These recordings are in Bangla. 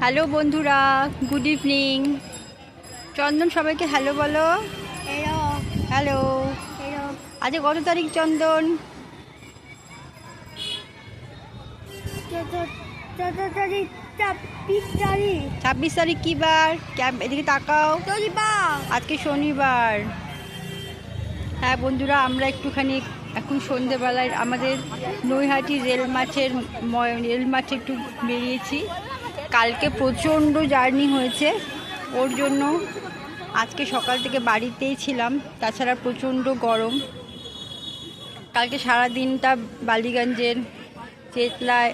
হ্যালো বন্ধুরা, গুড ইভিনিং। চন্দন সবাইকে হ্যালো বলো। Hello hello. হ্যালো আজ কত তারিখ চন্দন? 14 তারিখ 26 তারিখ কি বার? এদিকে তাকাও। শনিবার। আজকে শনিবার। হ্যাঁ বন্ধুরা, আমরা একটুখানি এখন সন্ধেবেলায় আমাদের নৈহাটি রেল মাঠে একটু বেরিয়েছি। কালকে প্রচণ্ড জার্নি হয়েছে, ওর জন্য আজকে সকাল থেকে বাড়িতেই ছিলাম। তাছাড়া প্রচণ্ড গরম। কালকে সারা দিনটা বালিগঞ্জের চেতলায়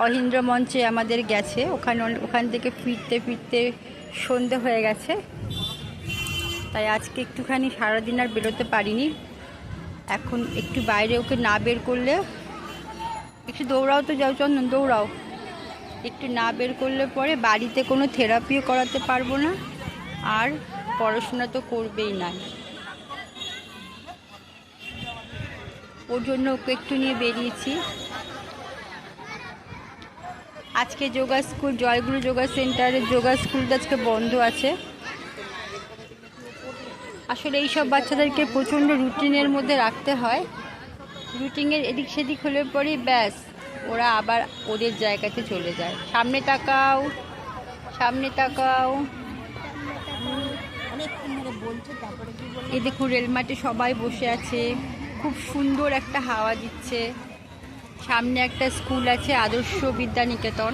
অহিন্দ্র মঞ্চে আমাদের গেছে। ওখান থেকে ফিরতে ফিরতে সন্ধে হয়ে গেছে। তাই আজকে একটুখানি সারাদিন আর বেরোতে পারিনি। এখন একটু বাইরে ওকে না বের করলে, একটু দৌড়াও তো যাও চন্দন, দৌড়াও। একটু না বের করলে পরে বাড়িতে কোনো থেরাপিও করাতে পারবো না, আর পড়াশোনা তো করবেই না। ওর জন্য ওকে একটু নিয়ে বেরিয়েছি। আজকে যোগা স্কুল, জয়গুরু যোগা সেন্টারের যোগা স্কুলটা আজকে বন্ধ আছে। আসলে এইসব বাচ্চাদেরকে প্রচণ্ড রুটিনের মধ্যে রাখতে হয়। রুটিনের এদিক সেদিক হলে পরেই ব্যাস, ওরা আবার ওদের জায়গাতে চলে যায়। সামনে তাকাও, সামনে তাকাও। এ দেখুন, রেলমাঠে সবাই বসে আছে, খুব সুন্দর একটা হাওয়া দিচ্ছে। সামনে একটা স্কুল আছে, আদর্শ বিদ্যানিকেতন।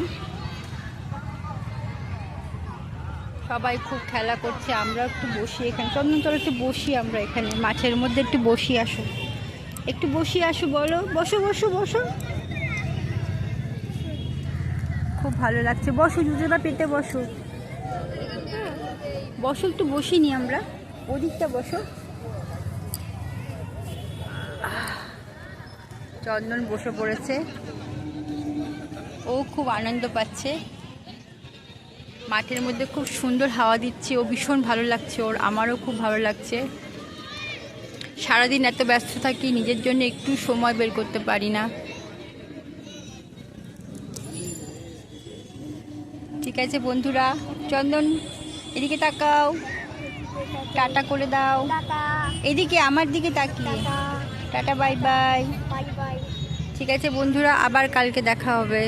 সবাই খুব খেলা করছে, আমরা একটু বসি এখানে। চন্দন চলো একটু বসি, আমরা এখানে মাঠের মধ্যে একটু বসি। আসো, একটু বসি, আসো, বলো, বসো বসো বসো। খুব ভালো লাগছে, বসো, জুতোটা পেতে বসো, বসো, একটু বসিনি আমরা, ওদিকটা বসো। চন্দন বসে পড়েছে, ও খুব আনন্দ পাচ্ছে। মাঠের মধ্যে খুব সুন্দর হাওয়া দিচ্ছে, ও ভীষণ ভালো লাগছে ওর, আমারও খুব ভালো লাগছে। সারাদিন এত ব্যস্ত থাকি, নিজের জন্য একটু সময় বের করতে পারি না। ঠিক আছে বন্ধুরা, চন্দন এদিকে তাকাও, টাটা করে দাও। এদিকে আমার দিকে তাকিয়ে tata, bye bye. Bye bye. ঠিক আছে বন্ধুরা, আবার কালকে দেখা হবে।